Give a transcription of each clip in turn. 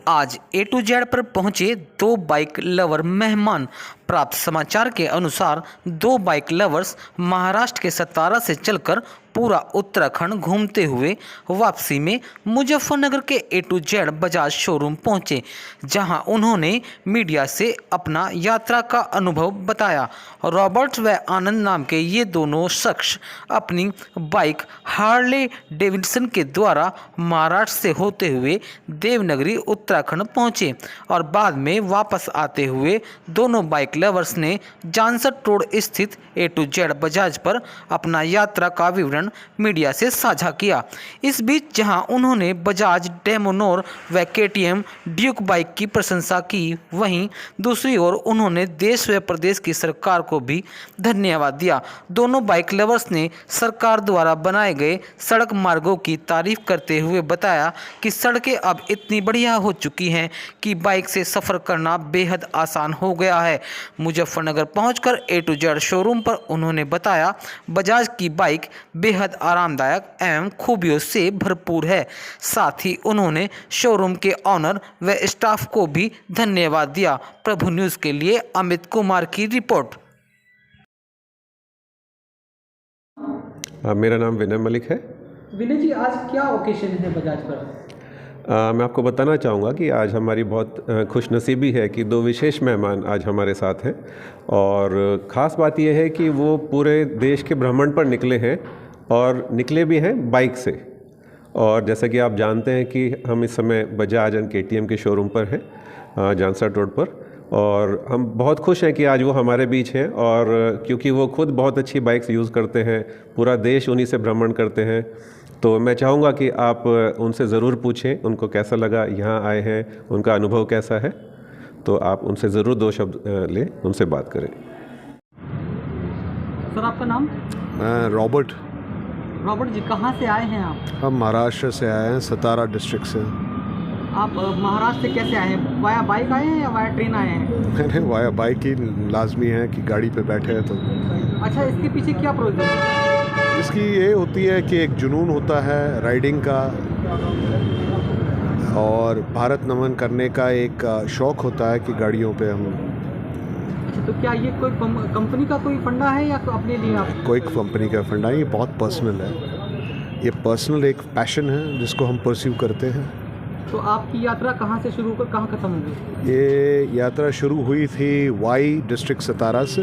आज ए to Z पर पहुंचे दो बाइक लवर मेहमान। प्राप्त समाचार के अनुसार दो बाइक लवर्स महाराष्ट्र के सतारा से चलकर पूरा उत्तराखंड घूमते हुए वापसी में मुजफ्फरनगर के ए टू जेड बजाज शोरूम पहुंचे, जहां उन्होंने मीडिया से अपना यात्रा का अनुभव बताया। रॉबर्ट व आनंद नाम के ये दोनों शख्स अपनी बाइक हार्ले डेविडसन के द्वारा महाराष्ट्र से होते हुए देवनगरी उत्तराखंड पहुंचे और बाद में वापस आते हुए दोनों बाइक लवर्स ने जानसठ रोड स्थित ए टू जेड बजाज पर अपना यात्रा का विवरण मीडिया से साझा किया। इस बीच जहां उन्होंने बजाज डेमोनोर व केटीएम ड्यूक बाइक की प्रशंसा की, वहीं दूसरी ओर उन्होंने देश व प्रदेश की सरकार को भी धन्यवाद दिया। दोनों बाइक लवर्स ने सरकार द्वारा बनाए गए सड़क मार्गों की तारीफ करते हुए बताया कि सड़कें अब इतनी बढ़िया हो चुकी हैं कि बाइक से सफ़र करना बेहद आसान हो गया है। मुजफ्फरनगर पहुंचकर ए टू जेड शोरूम पर उन्होंने बताया बजाज की बाइक बेहद आरामदायक एवं खूबियों से भरपूर है। साथ ही उन्होंने शोरूम के ऑनर व स्टाफ को भी धन्यवाद दिया। प्रभु न्यूज़ के लिए अमित कुमार की रिपोर्ट। मेरा नाम विनय मलिक है। विनय जी, आज क्या ओकेशन है बजाज पर? मैं आपको बताना चाहूँगा कि आज हमारी बहुत खुशनसीबी है कि दो विशेष मेहमान आज हमारे साथ हैं और ख़ास बात यह है कि वो पूरे देश के भ्रमण पर निकले हैं और निकले भी हैं बाइक से। और जैसा कि आप जानते हैं कि हम इस समय बजाज एंड केटीएम के शोरूम पर हैं जानसठ रोड पर, और हम बहुत खुश हैं कि आज वो हमारे बीच हैं। और क्योंकि वो खुद बहुत अच्छी बाइक्स यूज़ करते हैं, पूरा देश उन्हीं से भ्रमण करते हैं, तो मैं चाहूँगा कि आप उनसे ज़रूर पूछें उनको कैसा लगा, यहाँ आए हैं, उनका अनुभव कैसा है। तो आप उनसे ज़रूर दो शब्द लें, उनसे बात करें। सर, आपका नाम? रॉबर्ट। रॉबर्ट जी, कहाँ से आए हैं आप? हम महाराष्ट्र से आए हैं, सतारा डिस्ट्रिक्ट से। आप महाराष्ट्र से कैसे आए हैं? वाया बाइक आए हैं या वाया ट्रेन आए हैं? मैंने वाया बाइक ही लाजमी है कि गाड़ी पे बैठे हैं तो। अच्छा, इसके पीछे क्या प्रोसेस है? इसकी ये होती है कि एक जुनून होता है राइडिंग का और भारत नमन करने का एक शौक़ होता है कि गाड़ियों पे हम। अच्छा, तो क्या ये कोई कंपनी का कोई फंडा है या अपने लिए आप? कोई कंपनी का फंडा, ये बहुत पर्सनल है। ये पर्सनल एक पैशन है जिसको हम परस्यू करते हैं। तो आपकी यात्रा कहाँ से शुरू होकर कहाँ खत्म होगी? ये यात्रा शुरू हुई थी वाई डिस्ट्रिक्ट सतारा से,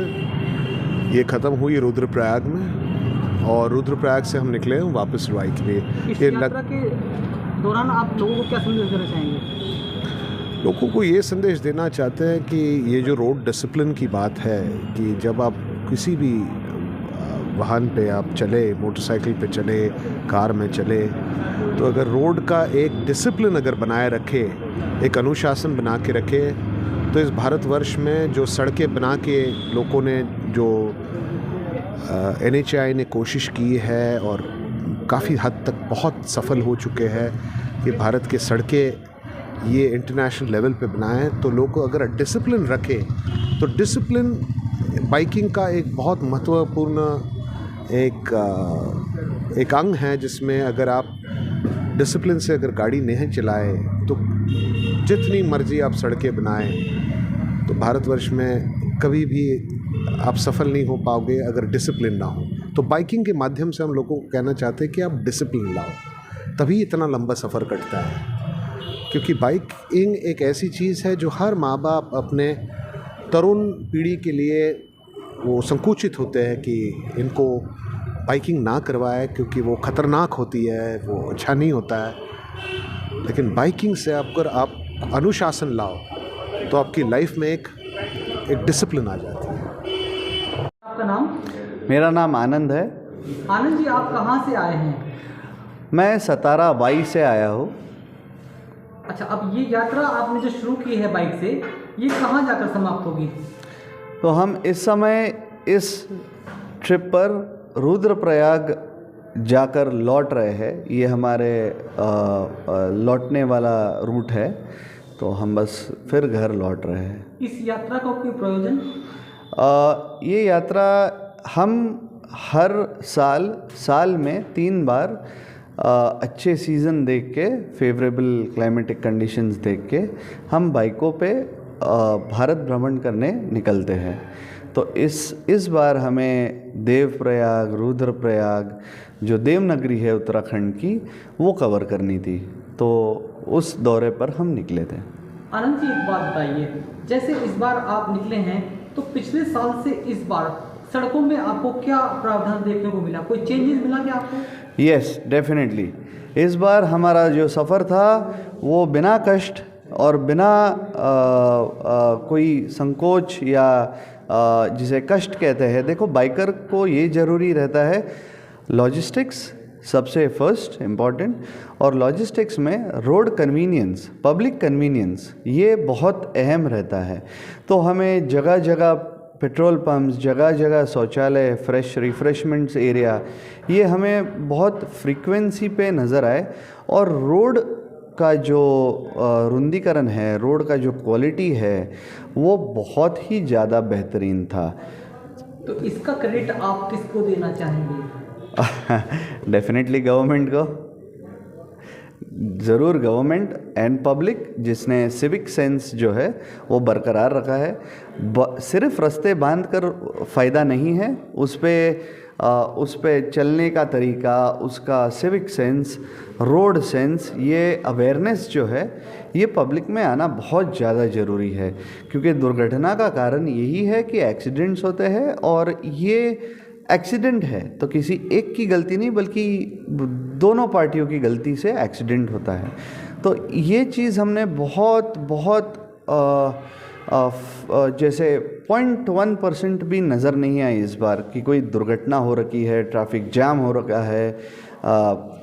ये ख़त्म हुई रुद्रप्रयाग में और रुद्रप्रयाग से हम निकले हैं वापस वाई के लिए। इस यात्रा के दौरान आप लोगों को क्या संदेश देना चाहेंगे? लोगों को ये संदेश देना चाहते हैं कि ये जो रोड डिसिप्लिन की बात है कि जब आप किसी भी वाहन पे आप चले, मोटरसाइकिल पे चले, कार में चले, तो अगर रोड का एक डिसिप्लिन अगर बनाए रखे, एक अनुशासन बना के रखे, तो इस भारतवर्ष में जो सड़कें बना के लोगों ने जो NHAI ने कोशिश की है और काफ़ी हद तक बहुत सफल हो चुके हैं कि भारत के सड़कें ये इंटरनेशनल लेवल पे बनाएं, तो लोग अगर डिसिप्लिन रखें तो डिसिप्लिन बाइकिंग का एक बहुत महत्वपूर्ण एक अंग है, जिसमें अगर आप डिसिप्लिन से अगर गाड़ी नहीं चलाए तो जितनी मर्जी आप सड़कें बनाएं तो भारतवर्ष में कभी भी आप सफल नहीं हो पाओगे अगर डिसिप्लिन ना हो। तो बाइकिंग के माध्यम से हम लोगों को कहना चाहते हैं कि आप डिसिप्लिन लाओ, तभी इतना लंबा सफ़र कटता है। क्योंकि बाइकिंग एक ऐसी चीज़ है जो हर माँ बाप अपने तरुण पीढ़ी के लिए वो संकुचित होते हैं कि इनको बाइकिंग ना करवाए क्योंकि वो ख़तरनाक होती है, वो अच्छा नहीं होता है। लेकिन बाइकिंग से अगर आप अनुशासन लाओ तो आपकी लाइफ में एक डिसिप्लिन आ जाती है। आपका नाम? मेरा नाम आनंद है। आनंद जी, आप कहाँ से आए हैं? मैं सतारा वाई से आया हूँ। अच्छा, अब ये यात्रा आपने जो शुरू की है बाइक से, ये कहाँ जाकर समाप्त होगी? तो हम इस समय इस ट्रिप पर रुद्रप्रयाग जाकर लौट रहे हैं। ये हमारे लौटने वाला रूट है, तो हम बस फिर घर लौट रहे हैं। इस यात्रा का कोई प्रयोजन? ये यात्रा हम हर साल में 3 बार अच्छे सीज़न देख के, फेवरेबल क्लाइमेटिक कंडीशंस देख के हम बाइकों पे भारत भ्रमण करने निकलते हैं। तो इस बार हमें देवप्रयाग, रुद्रप्रयाग, जो देवनगरी है उत्तराखंड की, वो कवर करनी थी। तो उस दौरे पर हम निकले थे। आनंद जी, एक बात बताइए, जैसे इस बार आप निकले हैं तो पिछले साल से इस बार सड़कों में आपको क्या प्रावधान देखने को मिला? कोई चेंजेस मिला क्या आपको? Yes, definitely. इस बार हमारा जो सफ़र था वो बिना कष्ट और बिना कोई संकोच या जिसे कष्ट कहते हैं। देखो, बाइकर को ये ज़रूरी रहता है, लॉजिस्टिक्स सबसे फर्स्ट इम्पॉर्टेंट, और लॉजिस्टिक्स में रोड कन्वीनियंस, पब्लिक कन्वीनियंस, ये बहुत अहम रहता है। तो हमें जगह जगह पेट्रोल पंप्स, जगह जगह शौचालय, फ्रेश रिफ़्रेशमेंट्स एरिया, ये हमें बहुत फ्रीक्वेंसी पे नज़र आए। और रोड का जो रुंदीकरण है, रोड का जो क्वालिटी है, वो बहुत ही ज़्यादा बेहतरीन था। तो इसका क्रेडिट आप किसको देना चाहेंगे? डेफिनेटली गवर्नमेंट को, ज़रूर गवर्नमेंट एंड पब्लिक, जिसने सिविक सेंस जो है वो बरकरार रखा है। सिर्फ रास्ते बांध कर फ़ायदा नहीं है, उस पे चलने का तरीका, उसका सिविक सेंस, रोड सेंस, ये अवेयरनेस जो है, ये पब्लिक में आना बहुत ज़्यादा ज़रूरी है। क्योंकि दुर्घटना का कारण यही है कि एक्सीडेंट्स होते हैं, और ये एक्सीडेंट है तो किसी एक की गलती नहीं, बल्कि दोनों पार्टियों की गलती से एक्सीडेंट होता है। तो ये चीज़ हमने बहुत जैसे 0.1% भी नज़र नहीं आई इस बार कि कोई दुर्घटना हो रखी है, ट्रैफिक जाम हो रखा है।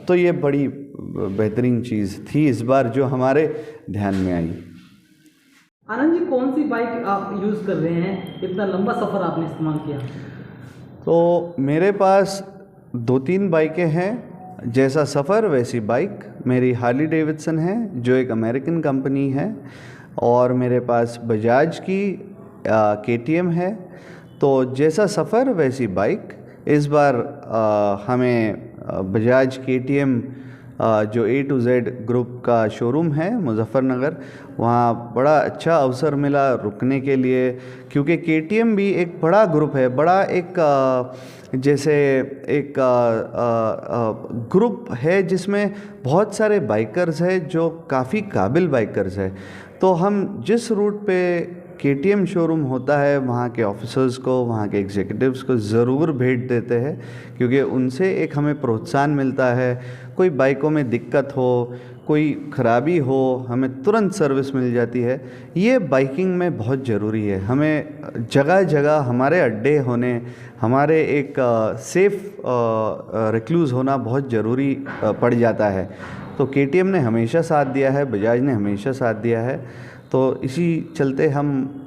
तो ये बड़ी बेहतरीन चीज़ थी इस बार जो हमारे ध्यान में आई। आनंद जी, कौन सी बाइक आप यूज़ कर रहे हैं? इतना लंबा सफ़र आपने इस्तेमाल किया। तो मेरे पास 2-3 बाइकें हैं, जैसा सफ़र वैसी बाइक। मेरी हार्ली डेविडसन है, जो एक अमेरिकन कंपनी है, और मेरे पास बजाज की KTM है। तो जैसा सफ़र वैसी बाइक। इस बार हमें बजाज KTM जो A to Z ग्रुप का शोरूम है मुजफ्फरनगर, वहाँ बड़ा अच्छा अवसर मिला रुकने के लिए, क्योंकि KTM भी एक बड़ा ग्रुप है, बड़ा एक जैसे एक ग्रुप है जिसमें बहुत सारे बाइकर्स हैं जो काफ़ी काबिल बाइकर्स हैं। तो हम जिस रूट पे KTM शोरूम होता है, वहाँ के ऑफिसर्स को, वहाँ के एग्जीक्यूटिव्स को ज़रूर भेंट देते हैं, क्योंकि उनसे एक हमें प्रोत्साहन मिलता है। कोई बाइकों में दिक्कत हो, कोई ख़राबी हो, हमें तुरंत सर्विस मिल जाती है। ये बाइकिंग में बहुत ज़रूरी है। हमें जगह जगह हमारे अड्डे होने, हमारे एक सेफ़ रिक्लूज़ होना बहुत ज़रूरी पड़ जाता है। तो KTM ने हमेशा साथ दिया है, बजाज ने हमेशा साथ दिया है। तो इसी चलते हम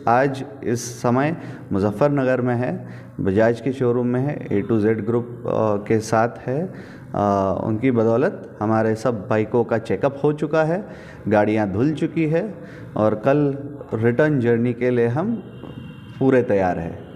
आज इस समय मुजफ्फरनगर में है, बजाज के शोरूम में है, A to Z ग्रुप के साथ है। उनकी बदौलत हमारे सब बाइकों का चेकअप हो चुका है, गाड़ियां धुल चुकी है, और कल रिटर्न जर्नी के लिए हम पूरे तैयार हैं।